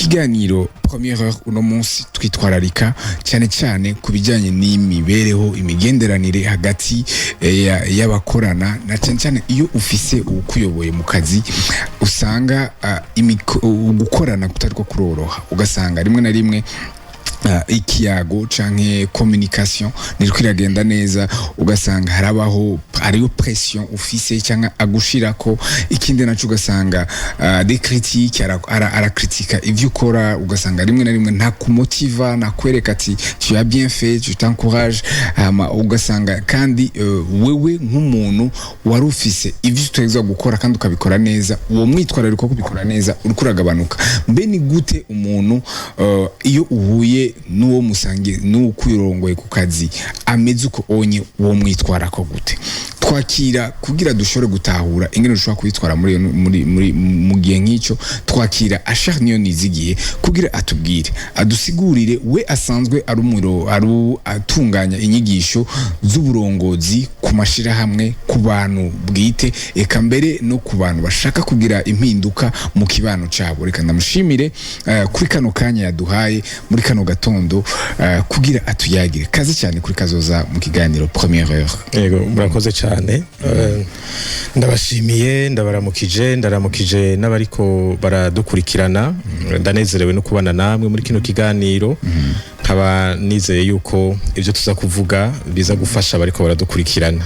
ikiganiro première uno munsi twitwararika cyane cyane kubijyanye n'imibereho imigenderanire hagati y'abakorana na cyane cyane iyo ufise ukuyoboye mu kazi usanga gukorana kutariko kuroroha ugasanga rimwe na rimwe ikiyago canke communication niriko iragenda neza ugasanga harabaho ariyo pression ufise cyangwa agushirako ikindi naco ugasanga des critiques arakritika ivyo ukora ugasanga rimwe na rimwe nta kumotiva na kwereka ati tu as bien fait tu t'encourages ugasanga kandi wewe nk'umuntu wari ufise ivyo uteza gukora kandi ukabikora neza uwo mwitwarariko kubikora neza uriko uragabanuka mbe ni gute umuntu iyo uhuye nuwo musange n'ukwirongoye ku kazi ameze uko onye uwo mwitwara ko gute twakira kugira dushobore gutahura ingene dushobora kwitwara muri mu gihe nk'icyo twakira Ashar Niyonizigiye kugira atubwire adusigurire we asanzwe ari atunganya inyigisho z'uburongozi ku mashira hamwe ku bantu bwite eka mbere no ku bantu bashaka kugira impinduka mu kibano cabo reka ndamushimire kuri kano kanya yaduhaye muri kano gatondo kugira atuyagire kaze cyane kuri kazoza mu kiganiro première heure. Yego murakoze cyane ndabashimiye ndaramukije n'abariko baradukurikirana ndanezerewe no kubana namwe muri kino kiganiro nkaba nizeye yuko ivyo tuza kuvuga biza gufasha bariko baradukurikirana.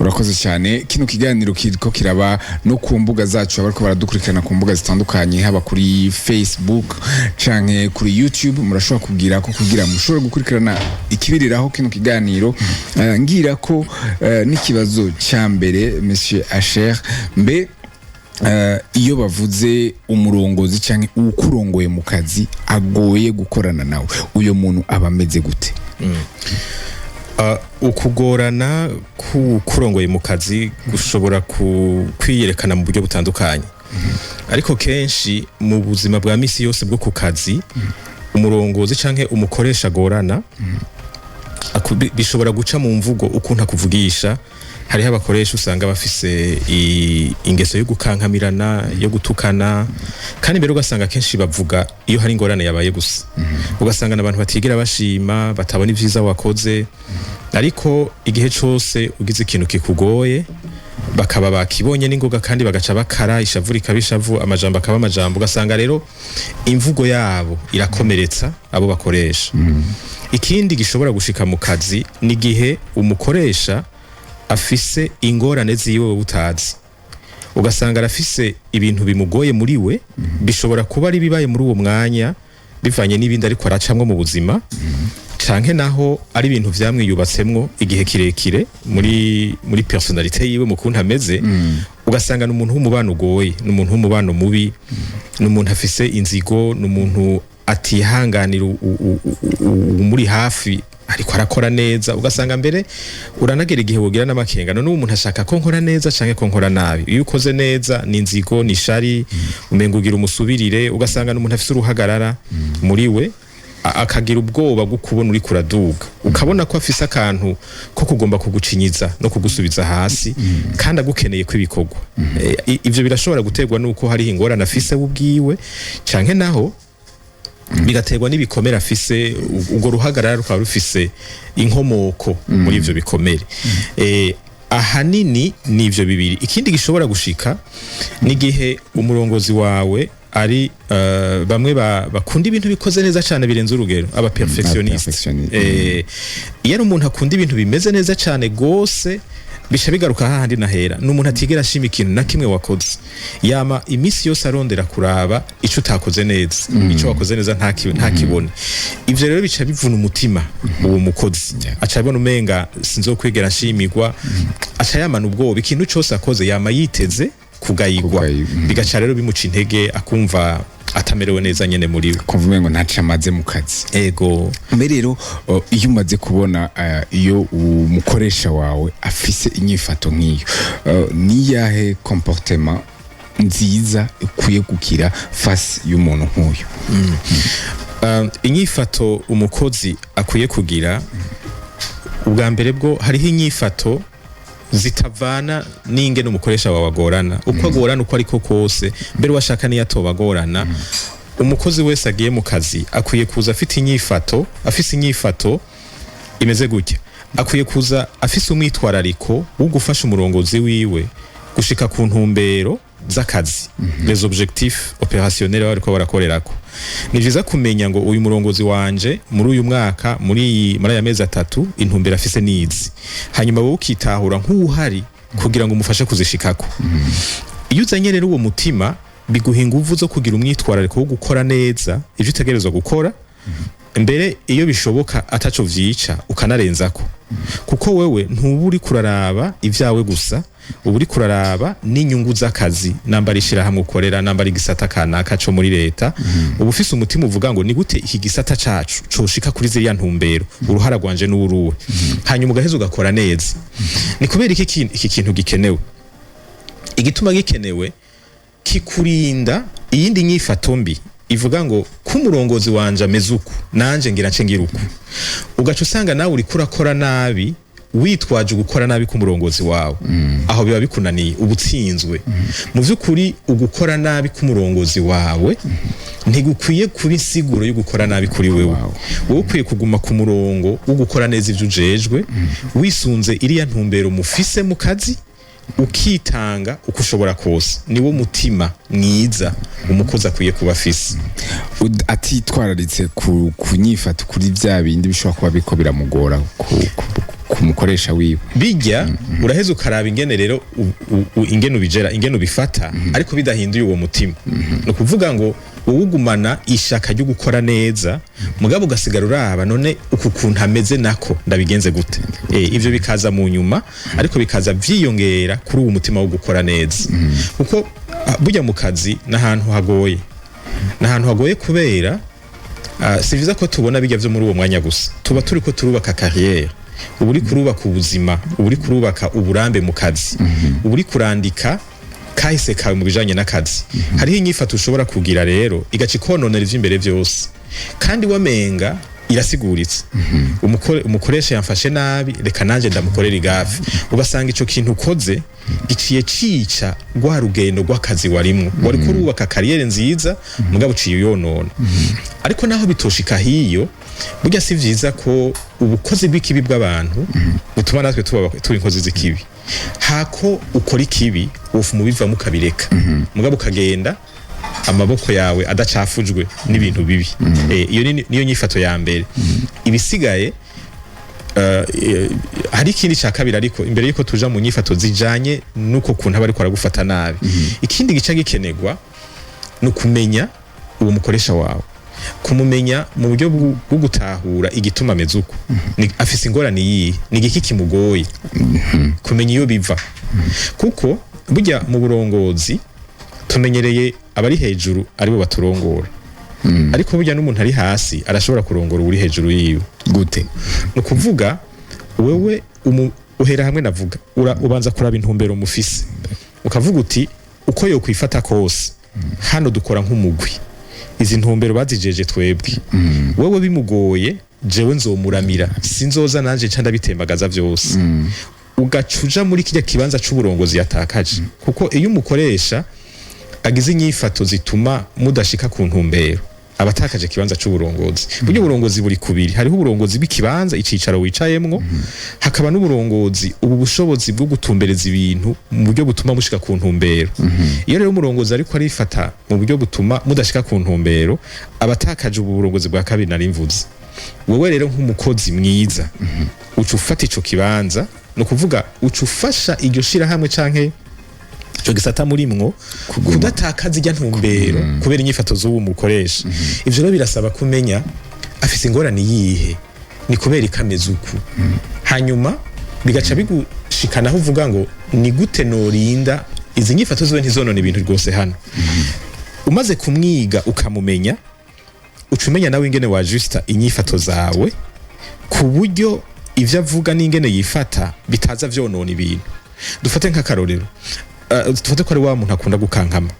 Urakoze cyane kino kiganiro kiriko kiraba no ku mbuga zacu bariko baradukurikirana ku mbuga zitandukanye haba kuri Facebook canke kuri YouTube murashobora kugira ko kugira mushobore gukurikirana ikibiriraho kino kiganiro ngira ko n'ikibazo cya mbere Monsieur Ashar mbe iyo bavuze umurongozi cyangwa ukurongoye mu kazi agoye gukorana nawe uyo muntu aba ameze gute? Ukugorana kurongoye mu kazi gushobora kwiyerekana mu buryo butandukanye ariko kenshi mu buzima bwa misi yose bwo ku kazi umurongozi canke umukoresha agorana bishobora guca mu mvugo ukuntu akuvugisha. Hariho abakoresha usanga bafise ingeso yo gukankamirana yo gutukana kandi mbere ugasanga kenshi bavuga iyo hari ingorane yabaye gusa ugasanga n'abantu batigira bashima batabona ivyiza wakoze ariko igihe cose ugize ikintu kikugoye bakaba bakibonye n'ingoga kandi bagaca bakara ishavuri kabishavu amajambo akaba amajambo ugasanga rero imvugo yabo irakomeretsa abo bakoresha. Ikindi gishobora gushika mu kazi ni gihe umukoresha afise ingorane ziwe utazi ugasanga arafise ibintu bimugoye muri we bishobora kuba ari bibaye muri uwo mwanya bivanye n'ibindi ariko aracamwe mu buzima canke naho ari ibintu vyamwiyubatsemwo igihe kirekire muri personalite yiwe mu kuntu ameze ugasanga n'umuntu w'umubano ugoye n'umuntu w'umubano mubi n'umuntu afise inzigo n'umuntu atihanganira muri hafi ariko arakora neza ugasanga mbere uranagera igihe wogira n'amakenga none umuntu ashaka ko nkora neza canke ko nkora nabi iyo ukoze neza ni inzigo ni shari umenga ugira umusubirire ugasanga n'umuntu afise uruhagarara muri we akagira ubwoba bwo kubona uri kuraduga ukabona ko afise akantu ko kugomba kugucinyiza no kugusubiza hasi kandi agukeneye kw'ibikorwa ivyo birashobora guterwa nuko hari ingorane afise ubwiwe canke naho bigaterwa n'ibikomere afise ubwo ruhagarara rukaba rufise inkomoko muri ivyo bikomere. Ahanini nivyo bibiri. Ikindi gishobora gushika ni gihe umurongozi wawe ari bamwe bakunda ibintu bikoze neza cyane birenze urugero aba perfectioniste. Iyo umuntu akunda ibintu bimeze neza cyane gose bisha bigaruka hahandi nahera n'umuntu atigera ashima ikintu na kimwe wakoze yama imisi yose arondera kuraba ico utakoze neza ico wakoze neza ntakibone ivyo rero bica bivuna umutima uwo mukozi aca abona umenga sinzokwigera nshimirwa aca yamana ubwoba ikintu cyose akoze yama yiteze kugayigwa bigaca rero bimuca intege akumva atamerewe neza nyene muri we kuvuga ngo ntaca amaze mu kazi. Ego mbere rero iyo umaze kubona iyo umukoresha wawe afise inyifato nk'iyo niyahe comportement nziza ukwiye gukira face y'umuntu nk'uyu? Inyifato umukozi akwiye kugira ubwa mbere bwo hariho inyifato zitavana n'ingene umukoresha wawe agorana uko agorana uko ariko kose mbere washaka niyo atobagorana umukozi wese agiye mu kazi akwiye kuza afise inyifato imeze gutya, akwiye kuza afise umwitwarariko wo gufasha umurongozi wiwe gushika ku ntumbero z'akazi, les objectifs opérationnels bariko barakorerako. Ni vyiza kumenya ngo uyu murongozi wanje muri uyu mwaka muri aya mezi 3 intumbero afise nizi, hanyuma wowe ukitahura nk'uhari kugira ngo umufashe kuzishikako. Iyo uzanye rero uwo mutima biguha inguvu zo kugira umwitwarariko wo gukora neza ivyo utegerezwa gukora, mbere iyo bishoboka ataco vyica ukanarenzako, kuko wewe ntuburi kuraraba ivyawe gusa, uburi kuraraba n'inyungu z'akazi, nambara ishirahamwe ukorera, nambara igisata kanaka co muri leta. Ubu ufise umutima uvuga ngo ni gute iki gisata cacu coshika kuri ziriya ntumbero, uruhara rwanje n'uruwe, hanyuma ugaheza ugakora neza. Ni kubera iki kintu gikenewe, igituma gikenewe kikurinda iyindi nyifato mbi ivuga ngo kumurongozi wanje ameze uku nanje ngira nce ngira uku, ugaca usanga nawe uri kurakora nabi witwaje gukora nabi kumurongozi wawe. Aho biba bikunaniye, ubutsinzwe. Mu vyukuri ugukora nabi kumurongozi wawe ntigukwiye kuba insiguro yo gukora nabi kuri wewe. Wowe ukwiye kuguma ku murongo wo gukora neza ivyo ujejwe, wisunze iriya ntumbero mufise mu kazi, ukitanga uko ushobora kose. Niwo mutima mwiza umukozi akwiye kuba afise, atitwararitse kunyifata kuri vya bindi bishobora kuba biko biramugora kumukoresha wiwe. Bijya uraheza ukaraba ingene rero ingene ubijera, ingene ubifata, ariko bidahinduye uwo mutima. No kuvuga ngo wowe ugumana ishaka ryo gukora neza, mugabo ugasigara uraba none uku kuntu ameze nako ndabigenze gute. Ivyo bikaza mu nyuma, ariko bikaza vyiyongera kuri uwo mutima wo gukora neza. Kuko burya mu kazi n'ahantu hagoye, kubera si vyiza ko tubona bijya vyo muri uwo mwanya gusa. Tuba turiko turubaka carrière, uburi kurubaka ubuzima, uburi kurubaka uburambe mu kazi, uburi kurandika kahise kawe mu bijanye n'akazi. Hariho inyifato ushobora kugira rero igaca ikononera ivy'imbere vyose, kandi wamenga irasiguritse. Umukoresha yamfashe nabi, reka nanje ndamukorera igafi. Ugasanga ico kintu ukoze giciye cica rwa rugendo rw'akazi warimwo, wari kurubaka kariyere nziza, mugabo uciye uyonona. Ariko naho bitoshika hiyo, burya si vyiza ko ubukozi bw'ikibi bw'abantu butuma natwe tuba inkozi z'ikibi. Hako ukora ikibi wofu mubiva mukabireka, mugabo ukagenda amaboko yawe adacafujwe n'ibintu bibi. Iyo niyo nyifato ya mbere. Ibisigaye hari ikindi ca kabiri, ariko imbere yuko tuja mu nyifato zijanye nuko kuntu aba ariko aragufata nabi, ikindi gica gikenerwa no kumenya uwo mukoresha wawe, kumumenya mu buryo bwo gutahura igituma ameze uko, afise ingorane yihe, ni igiki kimugoye, kumenya iyo biva. Kuko burya mu burongozi tumenyereye abari hejuru aribo baturongora, ariko burya n'umuntu ari hasi arashobora kurongora uri hejuru yiwe. Gute? No kuvuga wewe uhera hamwe navuga ubanza kuraba intumbero mufise, ukavuga uti uko yo kwifata kose hano dukora nk'umugwi, izi ntumbero bazijeje twebwe. Wewe bimugoye jewe nzomuramira, sinzoza nanje nca ndabitembagaza vyose. Ugacuja muri kirya kibanza c'uburongozi yatakaje, kuko iyo umukoresha agize inyifato zituma mudashika ku ntumbero, abatakaje kibanza c'uburongozi. Buryo uburongozi buri kubiri, hariho uburongozi bw'ikibanza icicaro wicayemwo, hakaba n'uburongozi ubu bushobozi bwo gutumbereza ibintu mu buryo butuma mushika ku ntumbero. Iyo rero umurongozi ariko arifata mu buryo butuma mudashika ku ntumbero, abatakaje ubu burongozi bwa kabiri nari mvuze. Wewe rero nk'umukozi mwiza uca ufata ico kibanza, no kuvuga uca ufasha iryo shirahamwe canke ico gisata murimwo kudatakaza ijya ntumbero kubera inyifato z'uwo mukoresha. Ivyo rero birasaba kumenya afise ingorane yihe, ni kubera ikameze uku. Hanyuma bigaca bigushikanaho uvuga ngo ni gute norinda izi nyifato ziwe ntizonone ibintu rwose hano. Umaze kumwiga ukamumenya, ucumenya nawe ingene wajusta inyifato zawe ku buryo ivyo avuga n'ingene yifata bitaza vyonona ibintu. Dufate nk'akarorero, dufate ko ari wa muntu akunda gukankama.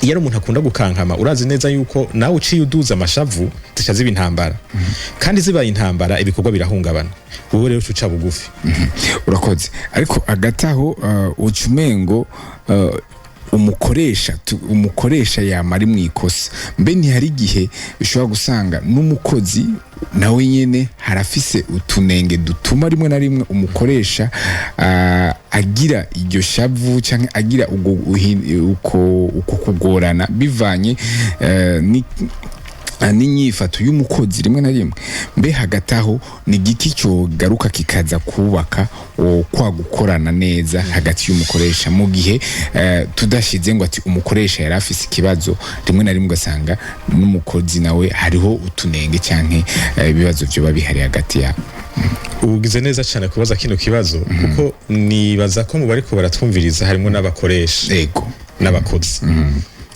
Iyo ari umuntu akunda gukankama, urazi neza yuko nawe uciye uduza amashavu zica ziba intambara, kandi zibaye intambara ibikorwa birahungabana. Wowe rero uca bugufi. Urakoze. Ariko agataho ucumengo umukoresha yamara mu ikosa mbe ntihari igihe bishobora gusanga n'umukozi nawe nyene harafise utunenge dutuma rimwe na rimwe umukoresha agira iryo shavu canke agira uko kugorana bivanye n'inyifato y'umukozi rimwe na rimwe mbe hagati aho ni igiki cyo garuka kikaza kubaka kwa gukorana neza hagati y'umukoresha mu gihe tudashize ngo ati umukoresha yari afise ikibazo rimwe na rimwe ugasanga n'umukozi nawe hariho utunenge canke ibibazo byo babihari hagati yabo. Ugize neza cyane kubaza kino kibazo kuko nibaza ko mu bariko baratwumviriza harimo n'abakoresha yego n'abakozi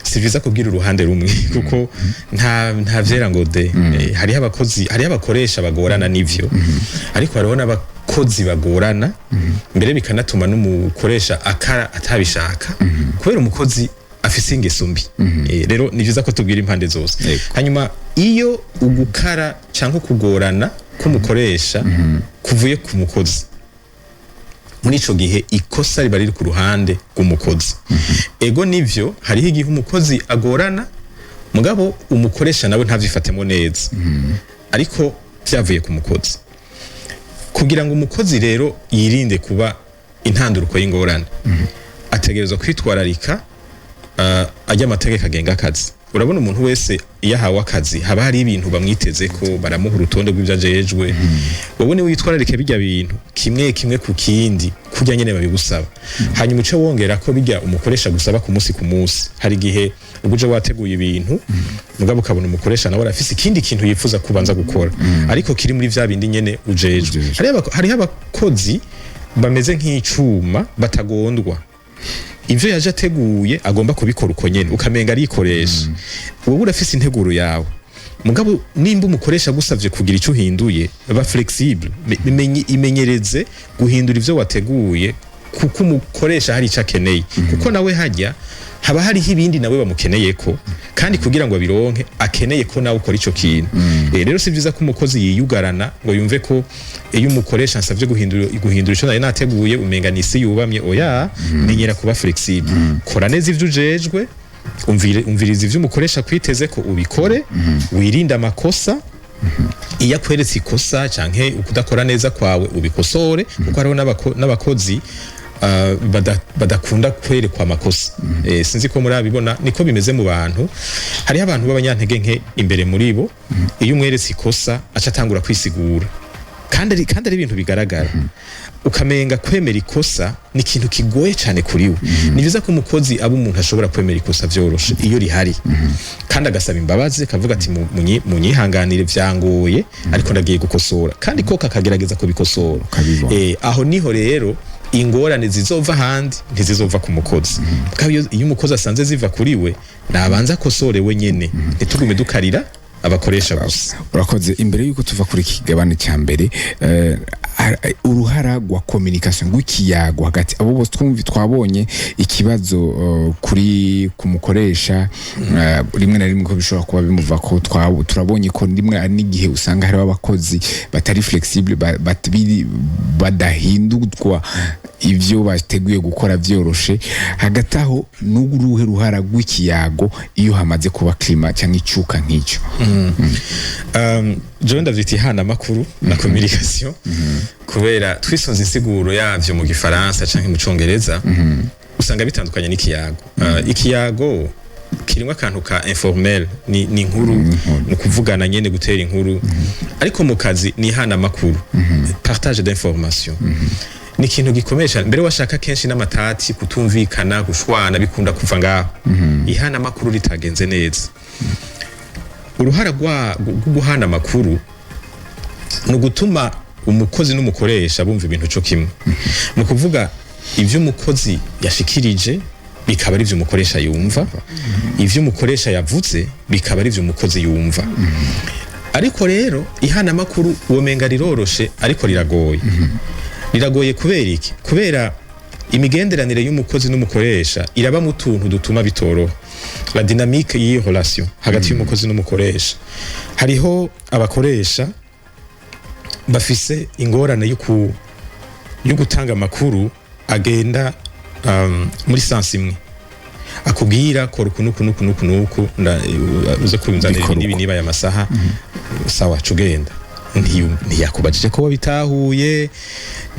si vyiza kubwira uruhande rumwe kuko nta vyera ngo de hariho abakozi hariho abakoresha bagorana n'ivyo ariko hariho n'abakozi bagorana mbere bikanatuma n'umukoresha akara atabishaka kubera umukozi afise ingeso mbi rero ni vyiza ko tubwira impande zose hanyuma iyo ugukara canke kugorana k'umukoresha kuvuye ku mukozi muri ico gihe ikosa riba riri ku ruhande rw'umukozi ego nivyo hariho igihe umukozi agorana mugabo umukoresha nawe ntavyifatemo neza ariko vyavuye ku mukozi kugira ngo umukozi rero yirinde kuba intanduruko y'ingorane ategerezwa kwitwararika ajya amategeko agenga akazi urabona umuntu wese iyo ahawe akazi haba hari ibintu bamwiteze ko baramuha urutonde rw'ibyo ajejwe wowe ni witwararike bijya bintu kimwe ku kindi kujya nyene babigusaba hanyuma uce wongera ko bijya umukoresha gusaba ku munsi hari gihe ubuje wateguye ibintu mugabo ukabona umukoresha nawe arafise ikindi kintu yifuza kubanza gukora ariko kiri muri vya bindi nyene ujejwe hariho abakozi bameze nk'icuma batagondwa ivyo yaje ateguye agomba kubikora uko nyene ukamenga arikoresha wowe urafise integuro yawe mugabo nimba umukoresha gusavye kugira ico uhinduye ba flexible imenyereze guhindura ivyo wateguye kuko umukoresha hari ico akeneye kuko nawe hajya haba hariho ibindi nawe bamukeneye ko kandi kugira ngo abironke akeneye ko nawe ukora ico kintu rero si vyiza ko umukozi yiyugarana ngo yumve ko iyo umukoresha nsavye guhindura ico nayo nateguye umenga nisi yubamye oya menyera kuba flexible kora neza ivyo ujejwe umviriza ivyo umukoresha kwiteze ko ubikore wirinda amakosa iyo akweretse ikosa canke ukudakora neza kwawe ubikosore kuko hariho n'abakozi badakunda kwerekwa amakosa sinzi ko muri abibona niko bimeze mu bantu hariho abantu b'abanyantege nke imbere muri bo iyo umweretse ikosa aca atangura kwisigura kandi ari ibintu bigaragara ukamenga kwemera ikosa ni ikintu kigoye cyane kuri we ni byiza ko umukozi aba umuntu ashobora kwemera ikosa vyoroshe iyo rihari kandi agasaba imbabazi kavuga ati munyihanganire vyangoye ariko ndagiye gukosora kandi ko kakagerageza kubikosora aho niho rero ingorane zizova handi ntizizova ku mukozi iyo umukozi asanze ziva kuri we nabanza kosore we nyene ntitugume dukarira abakoresha gusa. Urakoze imbere yuko tuva kuri kigabane cya mbere uruhara rwa communication gukiyago hagati abo bose twabonye ikibazo kuri kumukoresha rimwe na rimwe ko bishobora kuba bimuva ko turabonye ko rimwe n'igihe usanga hari abakozi batari flexible badahindurwa ivyo bateguye gukora vyoroshe hagati aho n'uruhe ruhara rw'ikiyago iyo hamaze kuba klima cyangwa icuka nk'icyo John David hana makuru na communication kubera twisonze insiguro yavyo mu gifaransa canke mu congereza usanga bitandukanye n'ikiyago ikiyago kirimwa akantu ka informel ni inkuru no kuvugana nyene gutera inkuru ariko mu kazi ni hana makuru partage d'information ni ikintu gikomeye cyane mbere washaka kenshi n'amatati kutumvikana gushwana bikunda kuva ngaho ihana makuru ritagenze neza uruhara guhana makuru no gutuma umukozi n'umukoresha bumva ibintu cyo kimwe no kuvuga ivyo umukozi yashikirije bikaba ari ivyo umukoresha yumva ivyo umukoresha yavuze bikaba ari ivyo umukozi yumva ariko rero ihana makuru womenga riroroshe ariko riragoye kubera iki kubera imigenderanire y'umukozi n'umukoresha iraba mu tuntu dutuma bitoroha la dynamique y'iyo relation hagati y'umukozi n'umukoresha hariho abakoresha bafise ingorane yo gutanga amakuru agenda muri sense imwe akubwira kora uku uze kubinzanira ibi niba ya masaha sawa cugenda ntiyakubajije ko wabitahuye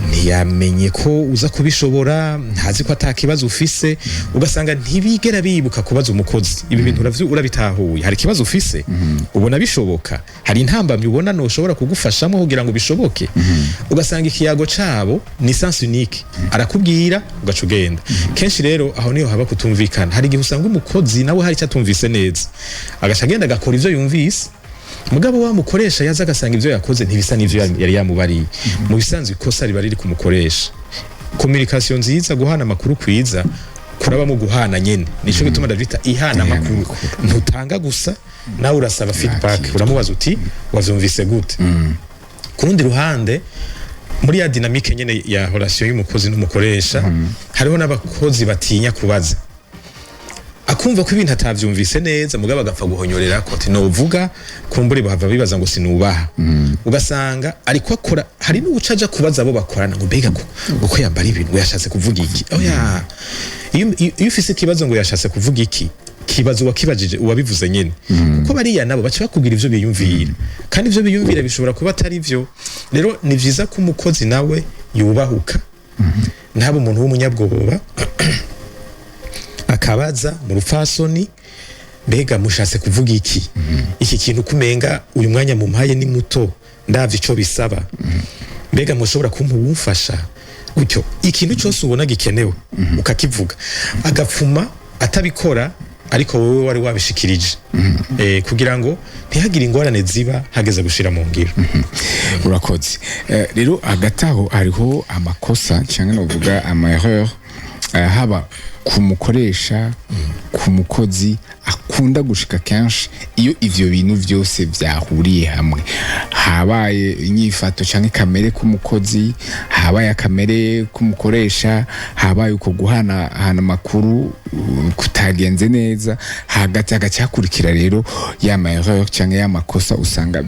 ntiyamenye ko uza kubishobora ntazi ko atakibazo ufise ugasanga ntibigera bibuka kubaza umukozi ibi bintu urabitahuye hari kibazo ufise ubona bishoboka hari intambamye ubona no ushobora kugufashamo kugira ngo bishoboke ugasanga ikiyago cabo ni sens unique arakubwira ugacugenda kenshi rero aho niho haba kutumvikana hari igihe usanga umukozi nawe hari cyatumvise neza agashagenda agakora ivyo yumvise mugabo wa mukoresha yaza agasanga ivyo yakoze ntibisa n'ivyo yari yamubariye mu bisanzwe ikosa riba riri kumukoresha communication nziza guhana makuru kwiza kuraba mu guhana nyene nico gituma ndavita ihana makuru ntutanga gusa nawe urasaba feedback uramubaza uti wavyumvise gute kurundi ruhande muri ya dynamique nyene ya relation y'umukozi n'umukoresha hariho n'abakozi batinya kubaza akumva ko ibintu atavyumvise neza mugabo agapfa guhonyorera ko ati novuga kumbure bahava bibaza ngo sinubaha ugasanga ariko akora hari n'ubucaja kubaza abo bakorana ngo mbega uko yambara ibintu yashatse kuvuga iki oya iyo ufise ikibazo ngo yashatse kuvuga iki kibazo wakibajije uwabivuze nyene kuko bariya nabo baca bakubwira ivyo biyumvira kandi ivyo biyumvira bishobora kuba atari vyo rero ni vyiza ko umukozi nawe yubahuka ntaba umuntu w'umunyabwoba akabaza mu rufasoni mbega mushatse kuvuga iki iki kintu kumenga uyu mwanya mu mpaye ni muto ndavye ico bisaba mbega mushobora kumufasha gutyo ikintu cyose ubona gikenewe ukakivuga agapfuma atabikora ariko wowe wari wabishikirije kugira ngo ntihagire ingorane ziba hageze gushira mu ngiro urakoze rero agataho hariho amakosa cyangwa novuga ama-erreur haba kumukoresha ku mukozi akunda gushika kenshi iyo ivyo bintu vyose vyahuriye hamwe habaye inyifato canke kamere k'umukozi habaye akamere k'umukoresha habaye uko guhana makuru kutagenze neza hagati agacakurikira rero ya ma-erreur canke ya makosa usanga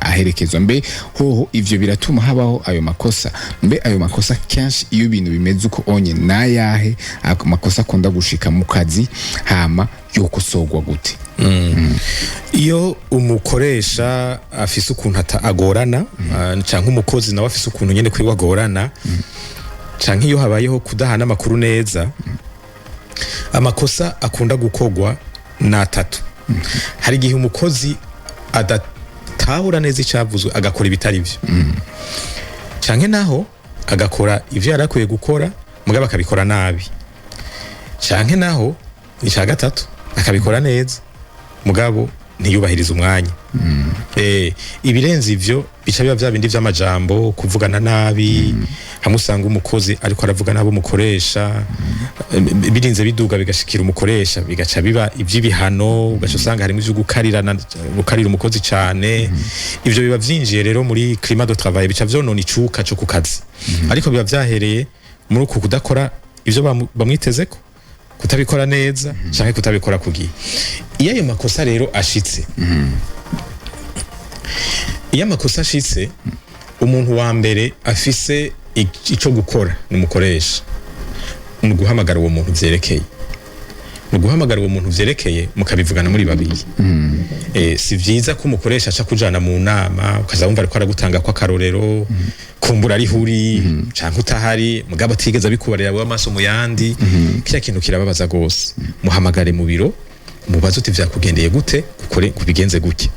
aherekezwa mbe hoho ivyo biratuma habaho ayo makosa mbe ayo makosa kenshi iyo ibintu bimeze uko onye nayahe makosa akunda gushika mu kazi hama yokosorwa gute iyo umukoresha afise ukuntu agorana canke umukozi nawe afise ukuntu nyene kwiwa agorana canke iyo habayeho kudahana amakuru neza amakosa akunda gukogwa na atatu hari igihe umukozi adatahura neza icavuzwe agakora ibitari vyo canke naho agakora ivyo yarakwiye gukora mugabo akabikora nabi canke naho ica gatatu akabikora neza mugabo ntiyubahiriza umwanya ibirenze ivyo bica biba vya bindi vy'amajambo kuvugana nabi hamusanga umukozi ariko aravuga nabo umukoresha birinze biduga bigashikira umukoresha bigaca biba ivy'ibihano ugaca usanga harimo ivyo gukarira umukozi cane ivyo biba vyinjiye rero muri climat de travail bica vyonona icuka cyo ku kazi ariko biba vyahereye muri uku kudakora ivyo bamwitezeko kutabikora neza canke kutabikora kugiye iyo ayo makosa rero ashitse iyo amakosa ashitse umuntu wa mbere afise ico gukora n'umukoresha mu guhamagara uwo muntu vyerekeye mukabivugana muri babiri si vyiza ko umukoresha aca kujana mu nama ukazabumva ariko aragutanga kwa karorero kumbura ari huri canke utahari mugabo atigeze abikubarira bwa maso mu yandi kya kintu kirababaza gose muhamagare mu biro mubaze uti vyakugendeye gute kubigenze gutya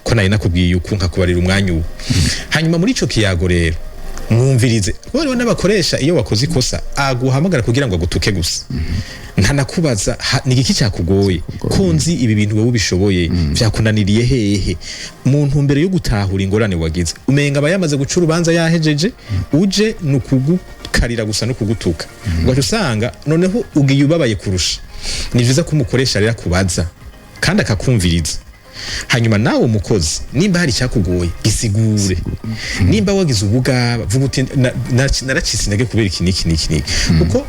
ko naye nakubwiye uko nkakubarira umwanya uwo hanyuma muri ico kiyago rero mwumvirize wari n'abakoresha iyo wakoze ikosa aguhamagara kugira ngo agutuke gusa ntanakubaza ni igiki cyakugoye konzi ibi bintu wowe ubishoboye vyakunaniriye hehe muntu mbere yo gutahura ingorane wagize umenga abayamaze guca urubanza yahejeje uje nukugukarira gusa no kugutuka ugaca usanga noneho ugiye ubabaye kurusha ni vyiza ko umukoresha rero akubaza kandi akakumviriza hanyuma nawe umukozi nimba hari cyakugoye gisigure nimba wagize ubugaba vuga uti naracitse intege kubera iki niki kuko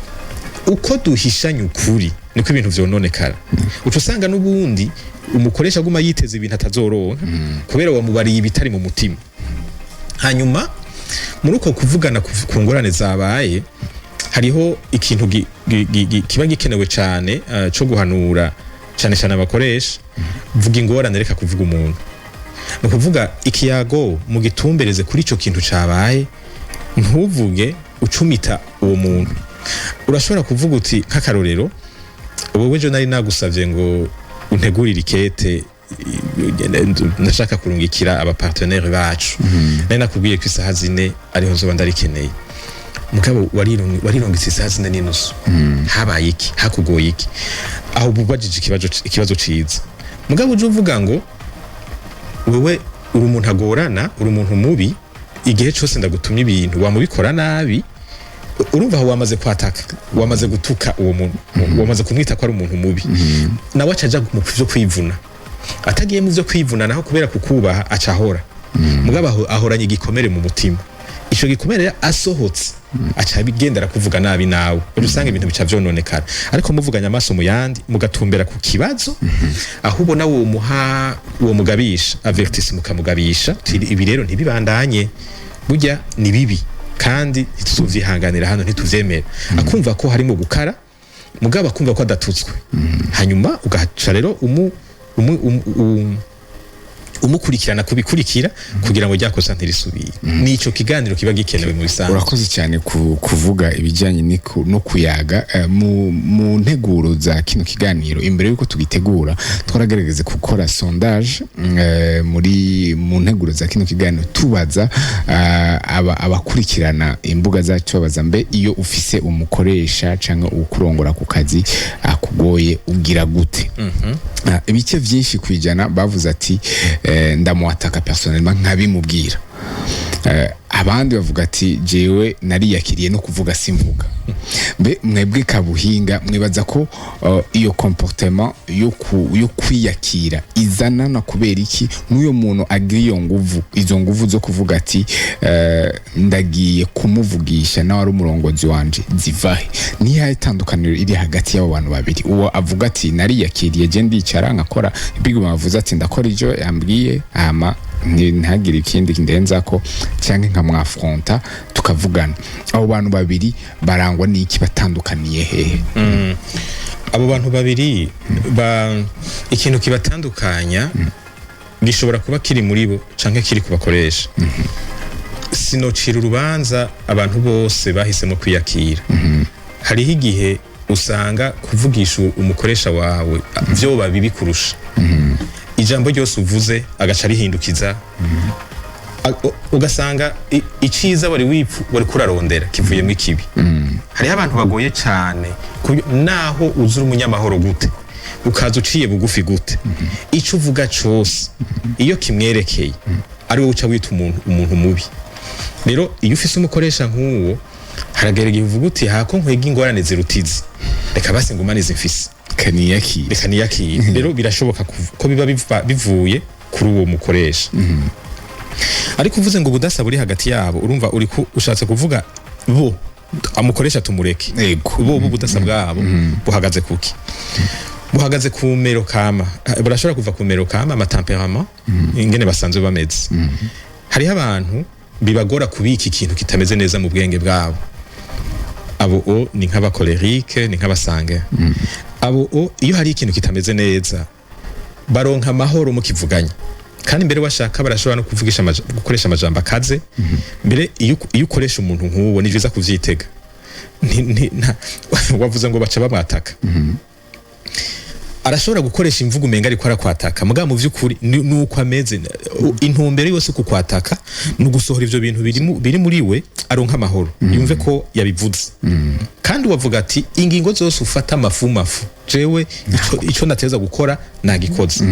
uko duhishanya ukuri niko ibintu vyononekara uca usanga n'ubundi umukoresha aguma yiteze ibintu atazoronka kubera wamubariye ibitari mu mutima hanyuma muri uko kuvugana ku ngorane zabaye hariho ikintu kiba gikenewe cyane cyo guhanura cyane cyane abakoresha vuga ingorane reka kuvuga umuntu no kuvuga ikiyago mu gitumbereze kuri ico kintu cabaye ntuvuge ucumita uwo muntu urashobora kuvuga uti nk'akarorero wowe jo nari nagusavye ngo untegurire ikete ndashaka kurungikira aba partenaire bacu nari nakubwiye ko isaha 4 ariho nzoba ndarikeneye mugabo warirongitse isaha 4 n'inusu habaye iki hakugoye iki aho bubajije ikibazo ciza mugabo uje uvuga ngo wewe uri umuntu agorana uri umuntu mubi igihe cyose ndagutumye ibintu wamubikora nabi urumva aho wamaze kwataka wamaze gutuka uwo muntu wamaze kumwita ko ari umuntu mubi nawe acaja mu byo kwivuna atagiye mu byo kwivuna naho kubera kukubaha acahora mugabo ahoranye igikomere mu mutima ico gikomere asohotse aca bigendera kuvuga nabi nawe urusanga ibintu bica vyononekara ariko muvuganya amaso mu yandi mugatumbera ku kibazo aho ubona uwo mugabisha avertise mukamugabisha ibi rero ntibibandanye burya ni bibi kandi ntituzovyihanganira hano ntituvyemera akumva ko harimo gukara mugabo akumva ko adatutswe hanyuma ugaca rero umukurikirana kubikurikira kugira ngo ryakosa ntirisubire nico kiganiro kiba gikenewe mu bisanzwe urakoze cyane kuvuga ibijyanye no kuyaga mu nteguro za kino kiganiro imbere yuko tugitegura twaragerageze gukora sondage mu nteguro za kino kiganiro tubaza abakurikirana imbuga zacu babaza mbe iyo ufise umukoresha cyangwa ukurongora ku kazi akugoye ugira gute ibice byinshi kwijana bavuze ati ndamuataka personnellement nkabimubwira abandi bavuga ati jewe nariyakiriye no kuvuga simvuga mbe mwebwe kabuhinga mwibaza ko iyo comportement yo kwiyakira izana na kubera iki n'uyo muntu agira izo nguvu zo kuvuga ati ndagiye kumuvugisha nawe ari umurongozi wanje zivahe niyo itandukaniro iri hagati y'abo bantu babiri uwo avuga ati nariyakiriye je ndicara nkakora biguma bavuze ati ndakora ivyo yambwiye ama ntagire ikindi ndenza ko cyangwa nkamwafronta tukavugana abo bantu babiri barangwa n'iki batandukaniye hehe abo bantu babiri ikintu kibatandukanya gishobora kuba kiri muri bo canke kiri kubakoresha sinocira urubanza abantu bose bahisemo kwiyakira hariho igihe usanga kuvugisha umukoresha wawe vyo babibi kurusha ijambo ryose uvuze agaca rihindukiza ugasanga iciza wari kurarondera kivuyemo ikibi hariho abantu bagoye cyane naho uzura umunyamahoro gute ukaza uciye bugufi gute ico uvuga cyose iyo kimwerekeye ari wowe uca wita umuntu mubi rero iyo ufise umukoresha nk'uwo haragera igihe uvuga uti hako nkwega ingorane zirutizi reka basi ngumanize mfise kaniyakira rero birashoboka ko biba bivuye kuri uwo mukoresha ariko uvuze ngo budasa buri hagati yabo urumva uri ushatse kuvuga bo amukoresha tumureke bo budasa bwabo buhagaze kuki buhagaze ku mero kama burashobora kuva ku mero kama amatemperament ingene basanzwe bameze hariho abantu bibagora kubika ikintu kitameze neza mu bwenge bwabo abo ni nk'abakolerique ni nk'abasange abo iyo hari ikintu kitameze neza baronka amahoro mu kivuganya kandi mbere washaka barashobora no kuvugisha gukoresha amajambo akaze mbere iyo ukoresha umuntu nk'uwo ni byiza kuvyitega wavuze ngo baca bamwataka arashobora gukoresha imvugo umenga ariko arakwataka muga mu vy'ukuri nuko ameze intumbero yose kukwataka no gusohora ivyo bintu biri muri we aronka amahoro yumve ko yabivuze kandi wavuga ati ingingo zose ufata mafu jewe ico nateza gukora nagikoze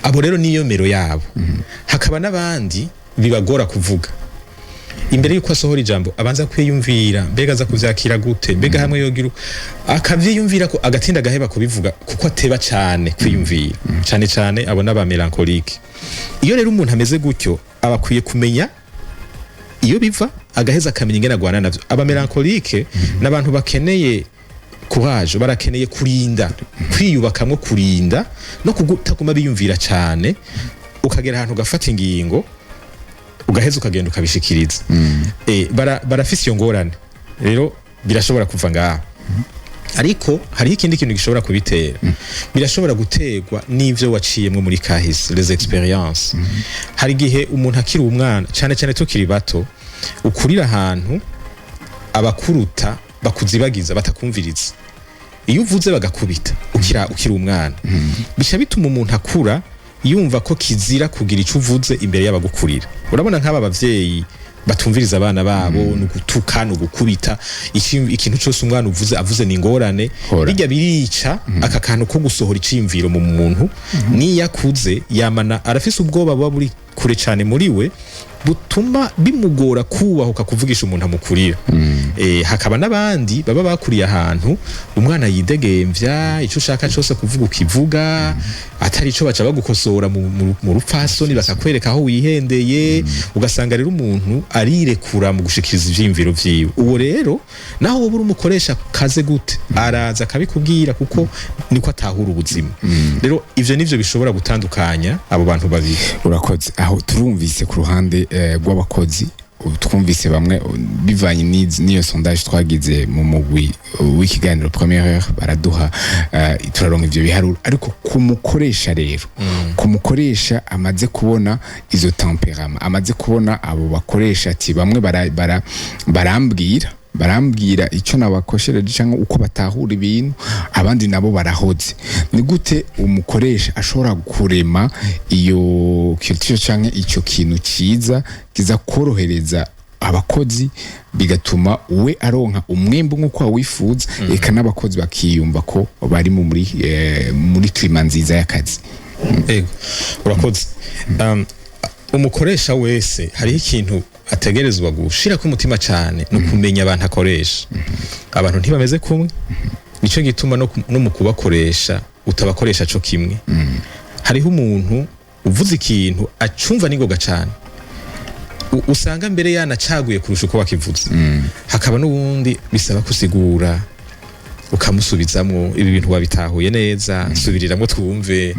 abo rero niyo mero yabo hakaba nabandi bibagora kuvuga imbere yuko asohora ijambo abanza kwiyumvira mbega za kuvyakira gute mbega hamwe yogira akavyiyumvira ko agatinda gaheba kubivuga kuko ateba cyane kwiyumvira cyane abona ba melancholique iyo rero umuntu ameze gutyo abakwiye kumenya iyo biva agaheza akamenya ingene agwana navyo aba melancholique n'abantu bakeneye courage barakeneye kurinda kwiyubakamwe kurinda no kugutaguma biyumvira cyane ukagera ahantu gafata ingingo ugaheza ukagenda ukabishikiriza barafise iyo ngorane rero birashobora kuva ngaho ariko hariho ikindi kintu gishobora kubitera birashobora guterwa n'ivyo waciyemwo muri kahise les expériences hari gihe umuntu akiri umwana cyane cyane tukiri bato ukurira ahantu abakuruta bakuzibagiza batakumviriza iyo uvuze bagakubita ukiri umwana bisha bituma umuntu akura yumva ko kizira kugira ico uvuze imbere y'abagukurira urabona nk'aba bavyeyi batumviriza abana babo no gutuka no gukubita ikintu cyose umwana avuze ni ingorane bijya birica aka kantu ko gusohora iciyumviro mu muntu niyakuze yamana arafise ubwoba buba buri kure cyane muri we butuma bimugora kubahuka kuvugisha umuntu amukurira hakaba n'abandi baba bakuriye ahantu umwana yidegemvya ico ushaka cyose kuvuga ukivuga atari ico baca bagukosora mu rupfasoni bakakwereka aho wihendeye ugasanga rero umuntu arirekura mu gushikiriza ivyimviro vyiwe uwo rero naho wowe uri umukoresha kaze gute araza akabikubwira kuko niko atahura ubuzima rero ivyo nivyo bishobora gutandukanya abo bantu babiri urakoze aho turumvise ku ruhande rw'abakozi twumvise bamwe bivanye n'iyo sondage twagize mu mugwi w'ikiganiro première baraduha turaronka ivyo biharuro ariko kumukoresha rero kumukoresha amaze kubona izo temperament amaze kubona abo bakoresha ati bamwe barambwira icyo nabakoshereje cyangwa uko batahura ibintu abandi nabo barahoze ni gute umukoresha ashobora kurema iyo culture cyangwa icyo kintu kiza korohereza abakozi bigatuma we aronka umwembu nk'uko wifuza eka n'abakozi bakiyumva ko bari muri klima nziza y'akazi urakoze umukoresha wese hariho ikintu ategerezwa gushira ku mutima cyane no kumenya abantu akoresha abantu ntibameze kumwe nico gituma no mu kubakoresha utabakoresha cyo kimwe hariho umuntu uvuze ikintu acumva ningoga cyane usanga mbere yanacaguye kurusha uko bakivuze hakaba n'ubundi bisaba kusigura ukamusubizamwo ibi bintu wabitahuye neza subiriramwo twumve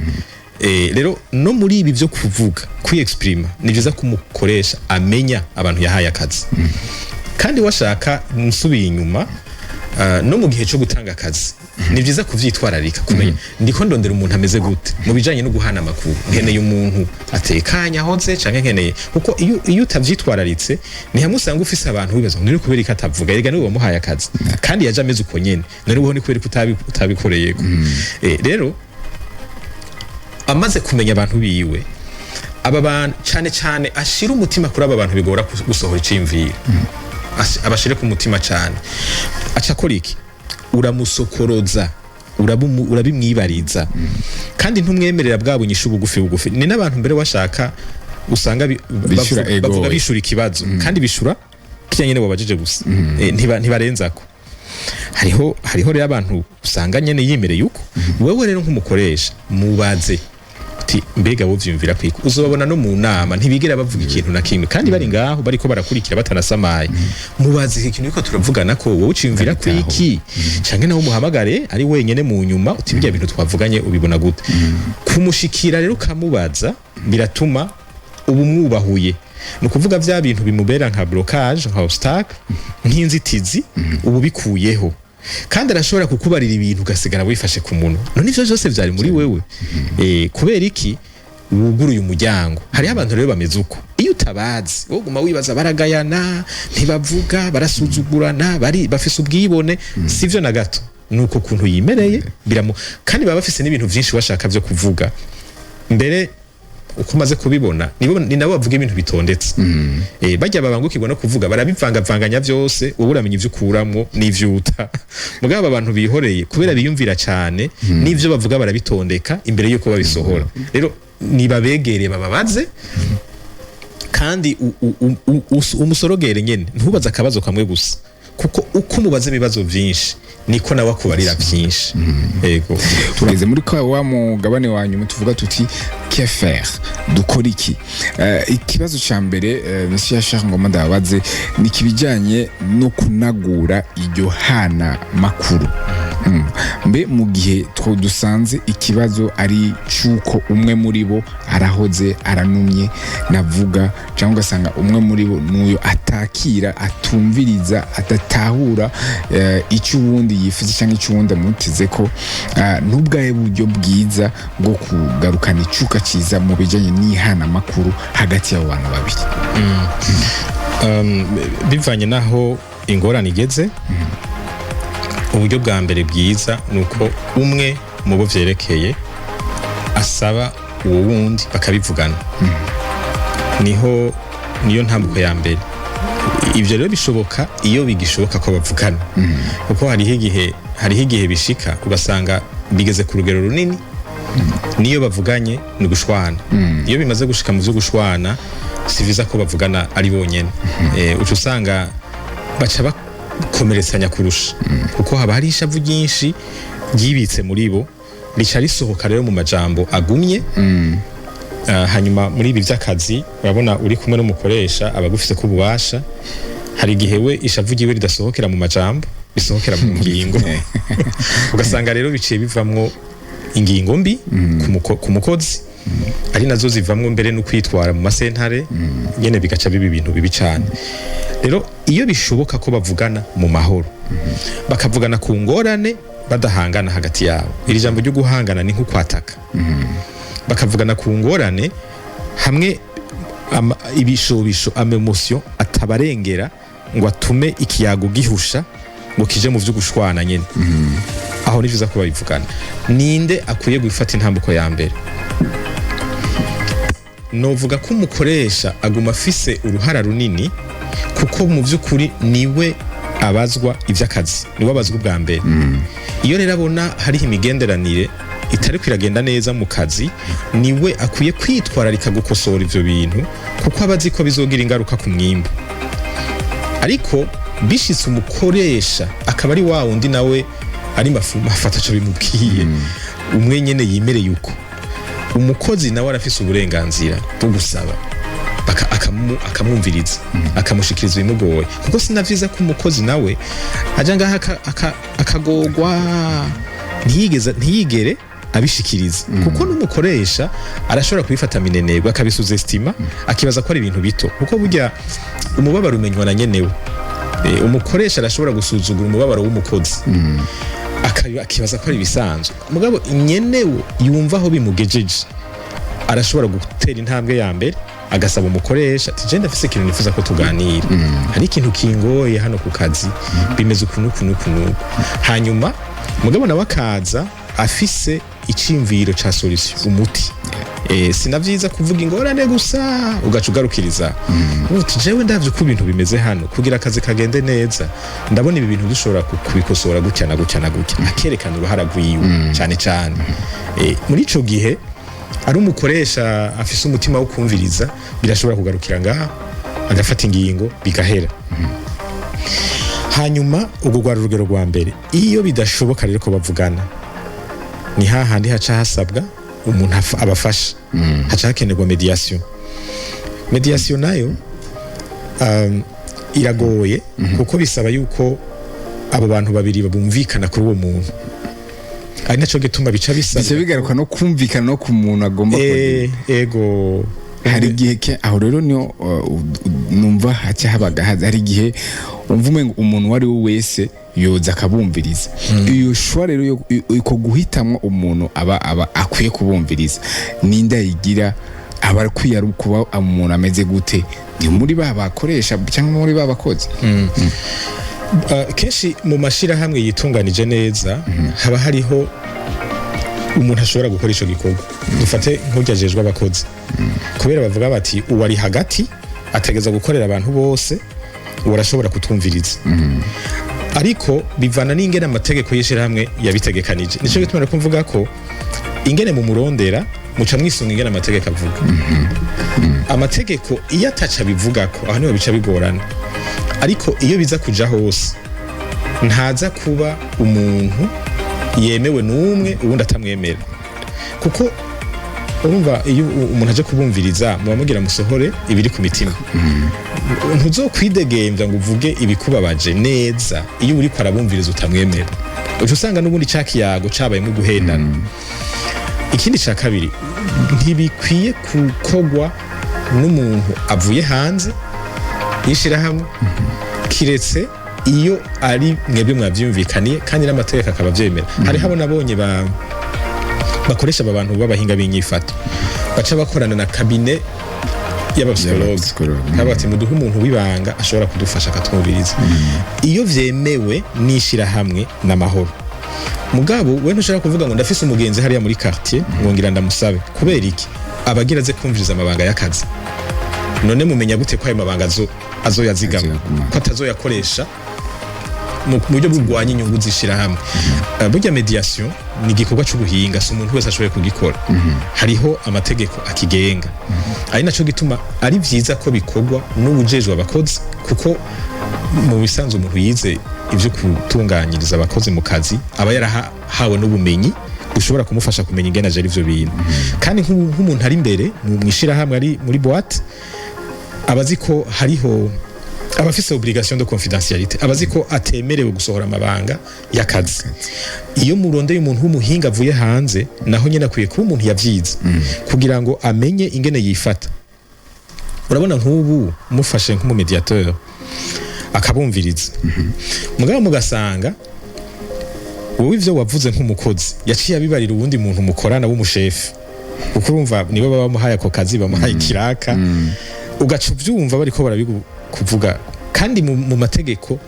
rero no muri ibi byo kuvuga kwiexprima ni byiza kumukoresha amenya abantu yahaye akazi kandi washaka nsubiye inyuma no mu gihe cyo gutanga akazi ni byiza kuvyitwararika kumenya ndiko ndondera umuntu ameze gute mu bijanye no guhana amakuru nkeneye umuntu atekanya hoze canke nkeneye kuko iyo utavyitwararitse ni hamusanga ufise abantu bibaza ngo kubera iki atavuga erega niwe wamuhaye akazi kandi yaje ameze uko nyene nari uho ni kubera utabikoreyeko rero amaze kumenya abantu biwe aba bantu cyane ashira umutima kuri aba bantu bigora gusohora icimviro abashire ku mutima cyane acakora iki uramusokoroza urabimwibariza kandi ntumwemerera bwabunyisha ubugufi ni n'abantu mbere washaka usanga bavuga bishura ikibazo kandi bishura kijanye n'abo bajeje gusa ntibarenzako hariho rero abantu usanga nyene yimereye uko wewe rero nk'umukoresha mubaze mbega bo vyumvira kwiko uzobabona no mu nama ntibigira bavuga ikintu na kimwe kandi bari ngaho bariko barakurikira batanasamaye mubazi ikintu yuko turavugana ko wowe ucimvira kwiki canke naho muhamagare ari wenyene mu nyuma utibya bintu twavuganye ubibona gute kumushikira rero kamubaza biratuma ubu mwubahuye no kuvuga vya bintu bimubera nka blocage nka obstacle nk'inzitizi ubu bikuyeho kandi arashobora kukubarira ibintu ugasigara wifashe ku muntu none ivyo byose vyari muri wewe kubera iki wuguruye umuryango hari abantu rero bameze uko iyo utabazi woguma wibaza baragayana ntibavuga barasuzugurana bafise ubwibone sivyo na gato nuko kuntu yimereye kandi baba bafise n'ibintu vyinshi bashaka vyo kuvuga mbere uko maze kubibona ni nabo bavuga ibintu bitondetse bajya babangukirwa no kuvuga barabivangavanganya vyose wowe uramenya ivyo ukuramwo n'ivyuta mugabo abantu bihoreye kubera biyumvira cyane n'ivyo bavuga barabitondeka imbere yuko babisohora rero nibabegereye bababaze kandi umusorogere nyene ntubaza akabazo kamwe gusa kuko uko mubaze ibibazo vyinshi niko nawe akubarira vyinshi yego tugeze muri wa mugabane wa nyuma tuvuga tuti que faire dukora iki ikibazo ca mbere monsieur Charles Ngoma ndabaze ni kibijanye no kunagura iryo hana makuru mbe mu gihe dusanze ikibazo ari cyuko umwe muri bo arahoze aranumye navuga cyangwa ugasanga umwe muri bo nuyo atakira atumviriza adatahura icyo uwundi yifuza cyangwa icyo uwundi amuteze ko n'ubwaye buryo bwiza bwo kugarukana icuka cyiza mu bijyanye n'ihana makuru hagati y'abo bantu babiri bivanye naho ingorane igeze uburyo bwa mbere bwiza nuko umwe mu bo vyerekeye asaba uwo wundi bakabivugana niyo ntambuko ya mbere ivyo rero bishoboka iyo bigishoboka ko bavugana kuko hariho igihe bishika ugasanga bigeze ku rugero runini niyo bavuganye ni gushwana iyo bimaze gushika mu vyo gushwana si viza ko bavugana ari bonyene uca usanga baca bakomeretsanya kurusha kuko haba hari ishavu ryinshi ryibitse muri bo rica risohoka rero mu majambo agumye hanyuma muri ibi vy'akazi urabona uri kumwe n'umukoresha aba agufise ko ububasha hari igihe we ishavu ryiwe ridasohokera mu majambo bisohokera mu ngingo ugasanga rero biciye bivamwo ingingo mbi ku mukozi ari nazo zivamwo mbere no kwitwara mu masentare nyene bigaca biba ibintu bibi cyane rero iyo bishoboka ko bavugana mu mahoro bakavugana ku ngorane badahangana hagati yabo iri jambo ryo guhangana ni nko kwataka bakavugana ku ngorane hamwe ibishobisho emotion atabarengera ngo atume ikiyago gihusha ngo kije mu vyo gushwana nyene aho ni vyiza ko babivugana ninde akwiye gufata intambuko ya mbere novuga ko umukoresha aguma afise uruhara runini kuko mu vy'ukuri niwe abazwa ivy'akazi niwe abazwa ubwa mbere iyo rero abona hariho imigenderanire itari kwiragenda neza mu kazi niwe akwiye kwitwararika gukosora ivyo bintu kuko abazi ko bizogira ingaruka ku mwimbu ariko bishitse umukoresha akaba ari wa wundi nawe ari mafata cyo bimubwiye umwe nyene yimereye uko umukozi nawe arafise uburenganzira bwo gusaba akamwumviriza akamushikiriza ibimugoye kuko sinavyiza ko umukozi nawe aja ngaha akagogwa ntiyigere abishikiriza kuko n'umukoresha arashobora kubifata minenegwa akabisuzestima akibaza ko ari ibintu bito kuko burya umubabaro umenywa na nyenewe umukoresha arashobora gusuzugura umubabaro w'umukozi akibaza ko ari ibisanzwe mugabo nyenewe yumva aho bimugejeje arashobora gutera intambwe ya mbere agasaba umukoresha ati je ndafise ikintu nifuza ko tuganira hari ikintu kingoye hano ku kazi bimeze ukuntu hanyuma mugabo nawe akaza afise icimviro ca solution umuti sinavyiza kuvuga ingorane gusa ugaca ugarukiriza uti jewe ndavye ko ibintu bimeze hano kugira akazi kagende neza ndabona ibi bintu dushobora kubikosora gutya na gutya akerekana uruhara rwiwe cyane muri ico gihe ari umukoresha afise umutima wo kumviriza birashobora kugarukira ngaha agafata ingingo bigahera hanyuma ubwo rwari urugero rwa mbere iyo bidashoboka rero ko bavugana ni hahandi haca hasabwa umuntu abafasha haca hakenerwa mediation nayo iragoye kuko bisaba yuko abo bantu babiri babumvikana kuri uwo muntu ari naco gituma bica bisaba bigaruka no kumvikana no ku muntu agomba ego hari igihe aho rero niyo numva haca habaga hari igihe umva umuntu wari we wese yoza akabumviriza iyo shwa rero uko guhitamwa umuntu aba akwiye kubumviriza ninda yigira aba akwiye kuba umuntu ameze gute ni muri bakoresha cyangwa muri bakoze kenshi mu mashira hamwe yitunganije neza haba hariho umuntu ashobora gukora ico gikorwa dufate nk'ujajejwe abakozi kubera bavuga bati uwari hagati ategeza gukorera abantu bose urashobora kutwumviriza ariko bivana n'ingene amategeko y'ishira hamwe yabitegekanije nico gituma ko mvuga ko ingene mu murondera muca mwisunga ingene amategeko avuga amategeko iyo ataca bivuga ko aho niho bica bigorana ariko iyo biza kuja hose ntaza kuba umuntu yemewe n'umwe ubundi atamwemera kuko urumva iyo umuntu aje kubumviriza mubamugira musohore ibiri ku mitima ntuzokwidegembya ngo uvuge ibikubabaje neza iyo uri ko arabumviriza utamwemera uca usanga n'ubundi ca kiyago cabayemo guhendana. Ikindi ca kabiri ntibikwiye gukogwa n'umuntu avuye hanze yishirahamwe kiretse iyo ari mwebwe mwavyumvikaniye kandi n'amategeko akaba avyemera. Hari habo nabonye bakoresha abantu b'abahinga b'inyifato baca bakorana na kabine y'abapsikologe bati muduhe umuntu w'ibanga ashobora kudufasha akatwumviriza. Iyo vyemewe n'ishirahamwe n'amahoro. Mugabo we ntushaka kuvuga ngo ndafise umugenzi hariya muri quartier ngo ngira ndamusabe kubera iki abagira aze kumviriza amabanga y'akazi. None mumenya gute ko ayo mabanga azoyazigama ko atazoyakoresha mu buryo bugwanya inyungu zishira hamwe. Burya mediation ni igikorwa cy'ubuhinga, so umuntu wese ashoboye kugikora. Hariho amategeko akigenga. Ari naco gituma ari vyiza ko bikorwa n'ubujejwe abakozi, kuko mu bisanzwe umuntu yize ivyo kutunganyiriza abakozi mu kazi aba yarahawe n'ubumenyi bushobora kumufasha kumenya ingene ajera ivyo bintu. Kandi nk'umuntu ari imbere mu ishira hamwe ari muri boîte abazi ko hariho abafise obligation de confidentialité, abazi ko atemerewe gusohora amabanga y'akazi. Iyo murondeye umuntu w'umuhinga avuye hanze naho nyene akwiye kuba umuntu yavyize kugira ngo amenye ingene yifata. Urabona nk'ubu mufashe nk'umu mediateur akabumviriza mugabo mugasanga wowe ivyo wavuze nk'umukozi yaciye abibarira uwundi muntu mukorana w'umushefu, kuko urumva nibo baba bamuhaye ako kazi bamuhaye ikiraka, ugaca uvyumva bariko barabikuvuga kandi mu mategeko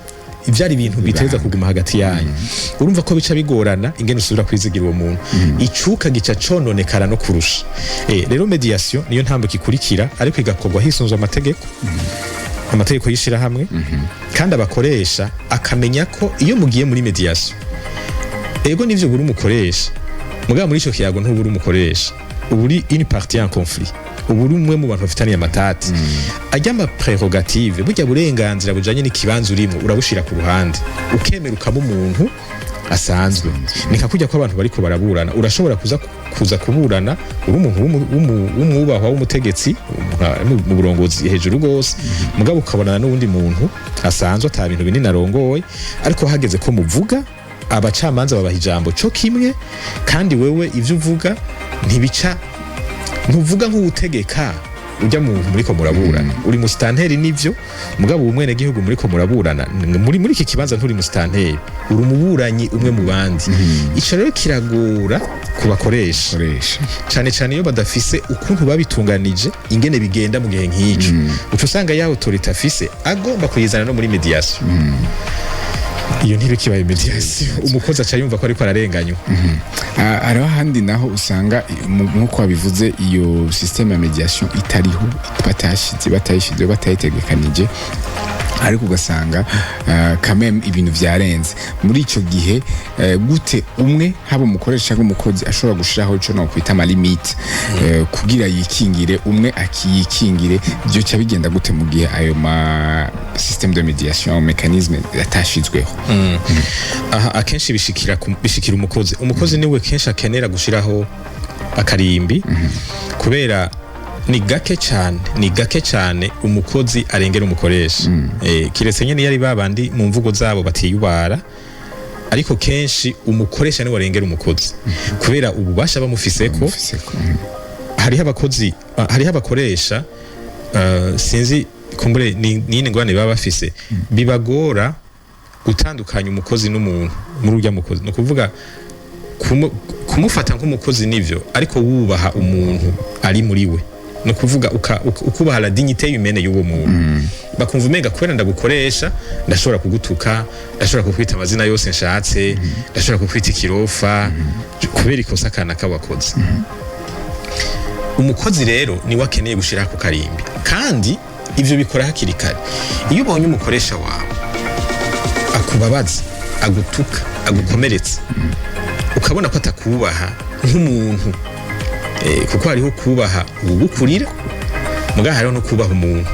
ivyari ibintu biteza kuguma hagati yanyu. Urumva ko bica bigorana ingene usubira kwizigira uwo muntu, icuka gica cononekara no kurusha. Rero mediation niyo ntambuka ikurikira ariko igakorwa hisunzwe amategeko yishira hamwe kandi abakoresha akamenya ko iyo mugiye muri mediation ego nivyo buri umukoresha mugabo muri ico kiyago ntuburi umukoresha uburi une partie en conflit, uburi umwe mu bantu bafitaniye amatati. Ajya ama prerogative burya burenganzira bujanye n'ikibanza urimo urabushira ku ruhande ukemera ukaba umuntu asanzwe. Nika kujya ko abantu bariko baraburana urashobora kuza kuburana uri umuntu w'umwubahwa w'umutegetsi mu burongozi hejuru gose mugabo ukabonana n'uwundi muntu asanzwe ata bintu binini arongoye, ariko hageze ko muvuga abacamanza babaha ijambo cyo kimwe kandi wewe ivyo uvuga ntuvuga nk'utegeka ujya muriko muraburana uri mu stanteri nivyo mugabo umwene gihugu muriko muraburana muri iki kibanza nturi mu stanteri uri umuburanyi umwe mu bandi. Ico rero kiragora kubakoresha cyane cyane iyo badafise ukuntu babitunganije ingene bigenda mu gihe nk'ico. Uco usanga ya autorité afise agomba kuyizana no muri mediation. Iyo ntibikibaye mediation umukozi aca yumva ko ariko ararenganywa. Ariho handi naho usanga nkuko wabivuze iyo systeme ya mediation itariho batayitegekanije, ariko ugasanga kameme ibintu vyarenze. Muri ico gihe gute umwe haba umukoresha cyangwa umukozi ashobora gushiraho ico no kwita ama limite kugira yikingire umwe akiyikingire, byo cya bigenda gute mu gihe ayo ma système de médiation mécanisme atashizweho. Aha akenshi bishikira umukozi niwe kenshi akenera gushiraho akarimbi kubera ni gake cyane umukozi arengera umukoresha. Kiretse nyene yari babandi mu mvugo zabo batiyubara, ariko kenshi umukoresha ni warengera umukozi kubera ububasha bamufiseko. Hariho abakoresha sinzi kumbure ni ngwane baba bafise bibagora gutandukanya umukozi n'umuntu muri urya mukozi. No kuvuga kumufata nk'umukozi nivyo ariko wubaha umuntu ari muri we, no kuvuga ukubaha la dignité humaine y'uwo muntu. Bakumva umenga kwera ndagukoresha ndashobora kugutuka, ndashobora kukwita amazina yose nshatse, ndashobora kukwita ikirofa kubera ikosa kana kabakozi. Umukozi rero ni wakeneye gushira ku karimbi kandi ivyo bikora hakiri kare. Iyo ubonye umukoresha wawe akubabaza, agutuka, agukomeretsa, ukabona ko atakubaha nk'umuntu, kuko hariho kubaha ugukurira mugaha hariho no kubaha umuntu,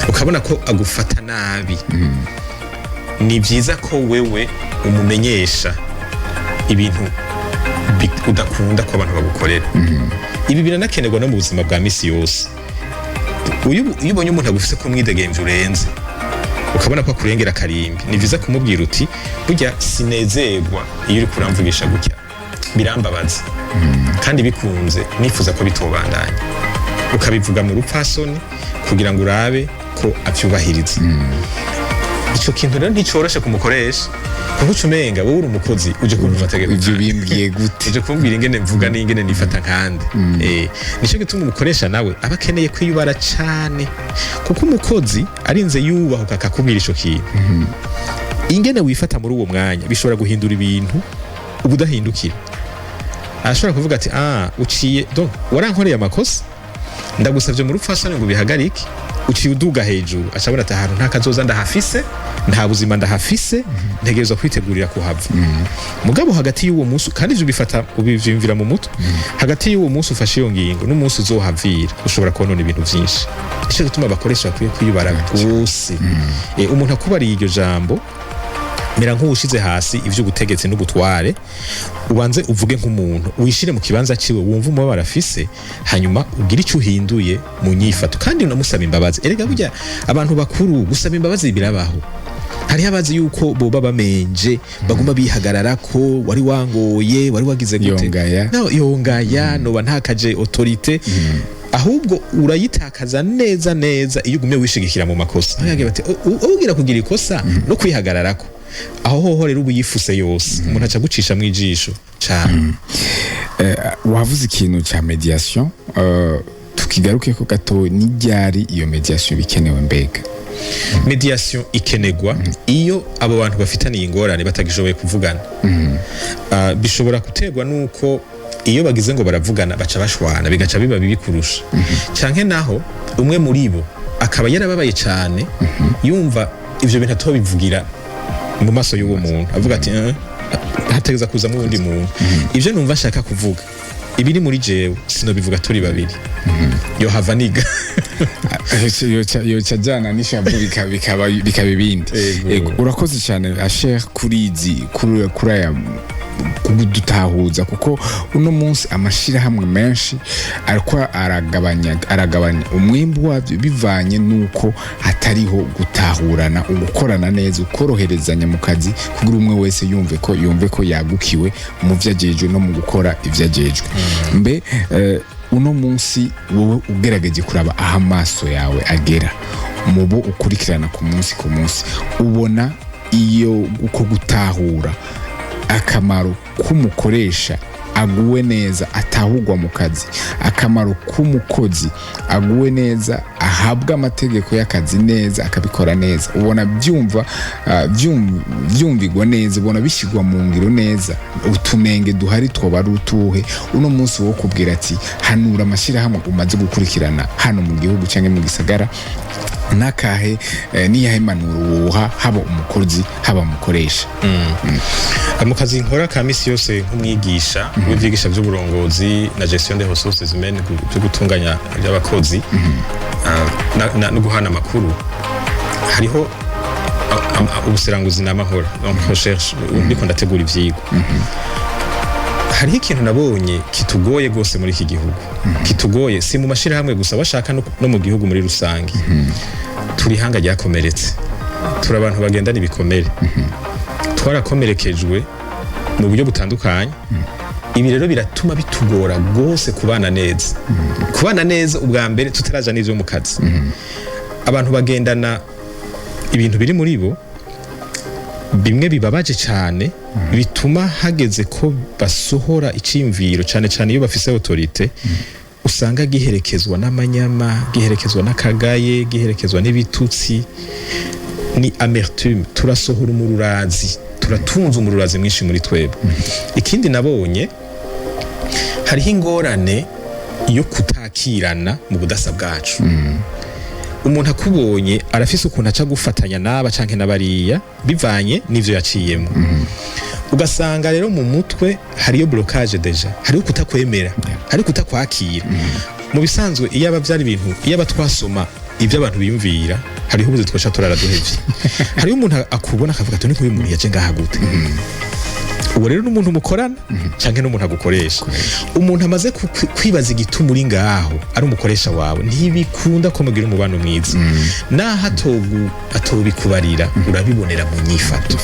ukabona ko agufata nabi, ni byiza ko wewe umumenyesha ibintu udakunda ko abantu bagukorera. Ibi biranakenerwa no mu buzima bwa misi yose. Iyo ubonye umuntu agufise ko mwidegemvye urenze ukabona ko akurengera karimbi ni vyiza kumubwira uti burya sinezerwa iyo uri kuramvugisha gutya birambabaza kandi bikunze nifuza ko bitobandanya ukabivuga mu rupfasoni kugira ngo urabe ko avyubahiriza ico kintu rero nticoroshe kumukoresha kuko ucumenga wowe uri umukozi uje kumva amategeko ivyo bimbwiye gute uje kumbwira ingene mvuga n'ingene nifata nkande nico gituma umukoresha nawe aba akeneye kwiyubara cane kuko umukozi arinze yubahuka akakubwira ico kintu ingene wifata muri uwo mwanya bishobora guhindura ibintu ubudahindukira ashobora kuvuga ati uciye donc warankoreye amakosa ndagusavye mu rupfasoni ngo bihagarike uciye uduga hejuru acabona ati ahantu nta kazoza ndahafise nta buzima ndahafise ntegerezwa kwitegurira kuhava mugabo hagati y'uwo munsi kandi ivyo bifata ubivyimvira mu mutwe hagati y'uwo munsi ufashe iyo ngingo n'umunsi uzohavira ushobora konona ibintu vyinshi nico gituma abakoresha bakwiye kwiyubara gose umuntu akubariye iryo jambo mera nk'uwushize hasi ivy'ubutegetsi n'ubutware ubanze uvuge nk'umuntu wishire mu kibanza ciwe wumva umubabaro afise hanyuma ugira icyo uhinduye mu nyifato kandi unamusaba imbabazi erega burya abantu bakuru gusaba imbabazi birabaho hariho abazi yuko boba bamenje baguma bihagarara ko wari wangoye wari wagize gute yongaya noba ntakaje autorité ahubwo urayitakaza neza neza iyo ugumye wishigikira mu makosa yagiye bati ugira kugira ikosa no kwihagararako aho hoho rero ubuyifuse yose umuntu aca gucisha mu ijisho cyane wavuze ikintu cya mediation tukigaruke ko gato n'iryari iyo mediation bikenewe mbega mediation ikenegwa iyo abo bantu bafitaniye ingorane batagishoboye kuvugana bishobora guterwa nuko iyo bagize ngo baravugana baca bashwana bigaca biba bibi kurusha canke naho umwe muri bo akaba yarababaye cyane yumva ivyo bintu atobivugira mu maso y'uwo muntu avuga ati hategeza kuza mu wundi muntu ivyo numva nshaka kuvuga ibiri muri jewe sinobivuga turi babiri yo hava niga yo cyajana nishavu bikaba ibindi urakoze cyane Asher kuri aya kudutahuza kuko uno munsi amashirahamwe menshi ariko aragabanya umwimbu wabyo bivanye nuko hatariho gutahurana ugukorana neza ukoroherezanya mu kazi kugira umwe wese yumve ko yagukiwe mu vyajejwe no mu gukora ivyajejwe mbe uno munsi wowe ugerageje kuraba aho amaso yawe agera mu bo ukurikirana ku munsi ubona iyo uko gutahura akamaro k'umukoresha aguwe neza atahugwa mu kazi akamaro k'umukozi aguwe neza ahabwa amategeko y'akazi neza akabikora neza ubona byumvigwa neza ubona bishyirwa mu ngiro neza utunenge duhari twoba ari utuhe uno munsi wo kubwira ati hanura amashyirahamwe umaze gukurikirana hano mu gihugu cyangwa mu gisagara nakahe niyahe impanuro woha haba umukozi haba umukoresha mu kazi nkora ka misi yose nk'umwigisha w'ivyigisha vy'uburongozi na gestion des ressources humaines byo gutunganya by'abakozi no guhana amakuru hariho ubuseranguzi n'amahoro donc recherche ndiko ndategura ivyigwa hariho ikintu nabonye kitugoye gose muri iki gihugu kitugoye si mu mashirahamwe gusa bashaka no mu gihugu muri rusange turi hanga ryakomeretse turi abantu bagendana ibikomere twarakomerekejwe mu buryo butandukanye ibi rero biratuma bitugora gose kubana neza ubwa mbere tutaraja n'ivyo mu kazi abantu bagendana ibintu biri muri bo bimwe bibabaje cyane bituma hageze ko basohora icimviro cyane iyo bafise autorité usanga giherekezwa n'amanyama giherekezwa n'akagaye giherekezwa n'ibitutsi ni amertume turasohora umururazi turatunza umururazi mwinshi muri twebwe ikindi nabonye hariho ingorane yo kutakirana mu budasa bwacu umuntu akubonye arafise ukuntu aca gufatanya n'aba canke n'abariya bivanye n'ivyo yaciyemo ugasanga rero mu mutwe hariyo blocage deja hariyo kutakwemera hariyo kutakwakira mu bisanzwe iyo abavyari ibintu iyo abatwasoma ivyo abantu biyumvira hariho ubuze twasha turara duhevye hariyo umuntu akubona akavuga ati niko uyu muntu yaje ngaha gute uwo rero n'umuntu mukorana canke n'umuntu agukoresha. Umuntu amaze kwibaza igituma uri ngaho ari umukoresha wawe ntibikunda ko mugira umubano mwiza, naho atobikubarira urabibonera mu nyifato.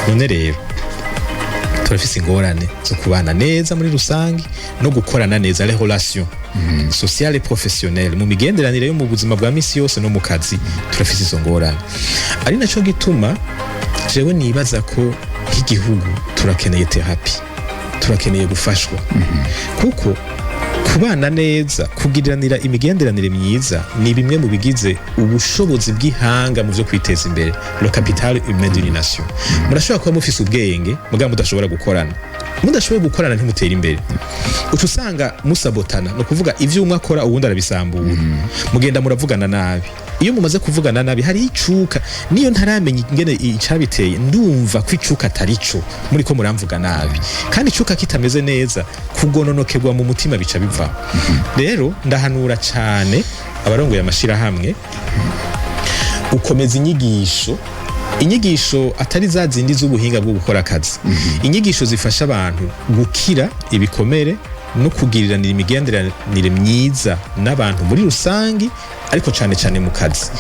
None rero turafise ingorane zo kubana neza muri rusangi no gukorana neza, les relations sociales et professionnelles mu migenderanire yo mu buzima bwa misi yose no mu kazi. Turafise izo ngorane, ari naco gituma jewe nibaza ko nk'igihugu turakeneye therapy, turakeneye gufashwa, kuko kubana neza, kugiranira imigenderanire myiza ni bimwe mu bigize ubushobozi bw'ihanga mu byo kwiteza imbere, le capital humain d'une nation. Murashobora kuba mufise ubwenge mugabo mudashobora gukorana ntimutera imbere. Uca usanga musabotana, no kuvuga ivyo umwe akora uwundi arabisambura, mugenda muravugana nabi. Iyo mumaze kuvugana nabi hari icuka, niyo ntaramenya ingene icabiteye ndumva ko icuka atarico muri ko muramvuga nabi, kandi icuka kitameze neza kugononokerwa mu mutima bica biva. Rero ndahanura cyane abarongoye amashirahamwe ukomeza inyigisho atari za zindi z'ubuhinga bwo gukora akazi, inyigisho zifasha abantu gukira ibikomere no kugiriranira imigenderanire myiza n'abantu muri rusangi, ariko cyane mu kazi.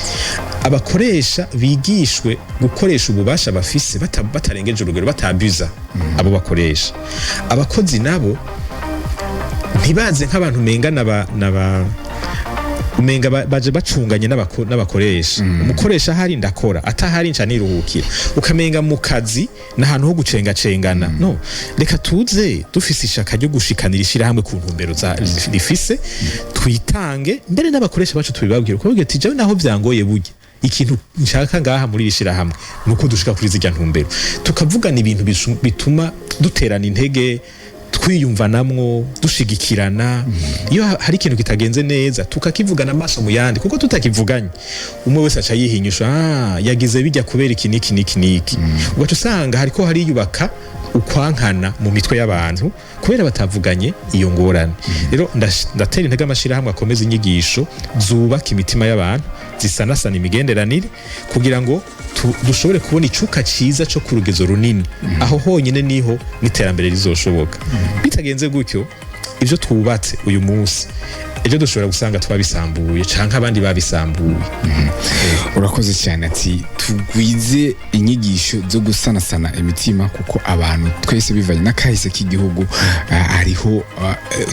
Abakoresha bigishwe gukoresha ububasha bafise batarengeje urugero, batabuza abo bakoresha. Abakozi nabo ntibaze nk'abantu umenga baje bacunganye n'abakoresha. Umukoresha hari ndakora, atahari nca niruhukira, ukamenga mu kazi n'ahantu ho gucengacengana. No, reka tuze dufise ishaka ryo gushikanira ishirahamwe ku ntumbero rifise, twitange mbere n'abakoresha bacu tubibabwira uko bigete jawe naho byangoye burya ikintu nshaka ngaha muri ishirahamwe nuko dushika kuri zijya ntumbero, tukavugana ibintu bituma duterana intege, twiyumvanamwo, dushigikirana. Iyo hari ikintu kitagenze neza tukakivugana amaso mu yandi, kuko tutakivuganye umwe wese aca yihinyusha, yagize bijya kubera iki niki. Ugaca usanga hariko hariyubaka ukwankana mu mitwe y'abantu kubera batavuganye iyo ngorane. Rero ndatera intege amashirahamwe akomeza inyigisho zubaka imitima y'abantu, zisanasana imigenderanire, kugira ngo dushobore kubona icuka ciza cyo ku rugezo runini. Aho honyine niho n'iterambere rizoshoboka. Bitagenze gutyo, ivyo twubatse uyu munsi ejo dushobora gusanga twabisambuye canke abandi babisambuye. Urakoze cyane. Ati tugwize inyigisho zo gusanasana imitima, kuko abantu twese bivanye n'akahise k'igihugu ariho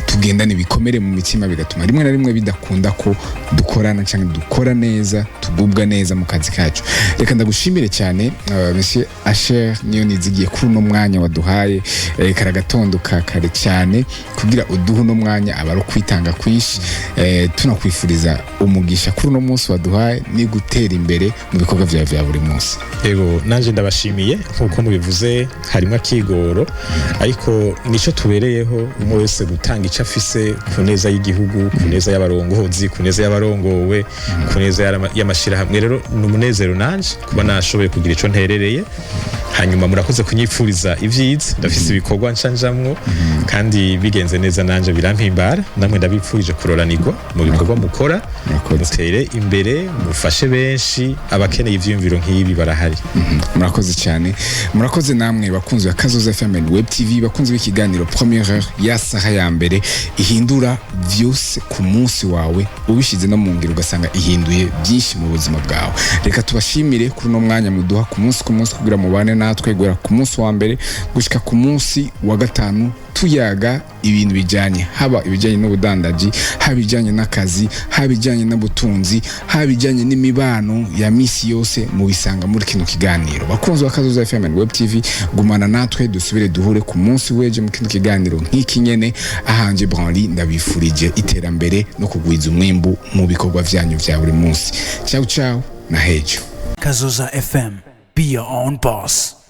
tugendana ibikomere mu mitima, bigatuma rimwe na rimwe bidakunda ko dukorana canke dukora neza, tugubwa neza mu kazi kacu. Reka ndagushimire cyane Monsieur Asher Niyonizigiye kuri uno mwanya waduhaye, karagatondo kare cyane kugira uduhe uno mwanya abaro kwitanga kwishi. Tunakwifuriza umugisha kuri uno munsi waduhaye ni gutera imbere mu bikorwa vyawe vya buri munsi. Yego, nanje ndabashimiye nkuko mubivuze, harimo akigoro ariko nico tubereyeho, umwe wese gutanga ico afise ku neza y'igihugu, ku neza y'abarongozi, ku neza y'abarongowe, ku neza y'amashirahamwe. Rero n'umunezero nanje kuba nashoboye kugira ico nterereye. Hanyuma murakoze kunyipfuriza ivyiza, ndafise ibikorwa ncanjamwo kandi bigenze neza nanje birampimbara. Namwe ndabipfurije kuroranirwa mu bikorwa mukora, mutere imbere, mufashe benshi, abakeneye ivyiyumviro nk'ibi barahari. Murakoze cyane. Murakoze namwe bakunzi ba Kazoza FM Web TV, bakunzi b'ikiganiro première ya saha ya mbere ihindura vyose ku munsi wawe, ubishize no mu ngiro ugasanga ihinduye byinshi mu buzima bwawe. Reka tubashimire kuri no mwanya muduha ku munsi kugira mubane natwe gwera ku munsi wa mbere gushika ku munsi wa gatanu, tuyaga ibintu bijanye, haba ibijanye n'ubudandaji, haba ibijanye n'akazi, haba ibijanye n'ubutunzi, haba ibijanye n'imibano ya misi yose, mu bisanga muri kino kiganiro. Bakunzi bakazoza FM Web TV, gumana natwe dusubire duhure ku munsi weje mu kino kiganiro nk'iki nyene. Ahanje Branly ndabifurije iterambere no kugwiza umwimbu mu bikorwa vyanyu vya buri munsi. Ciao ciao na hejo. Kazoza FM, be your own boss.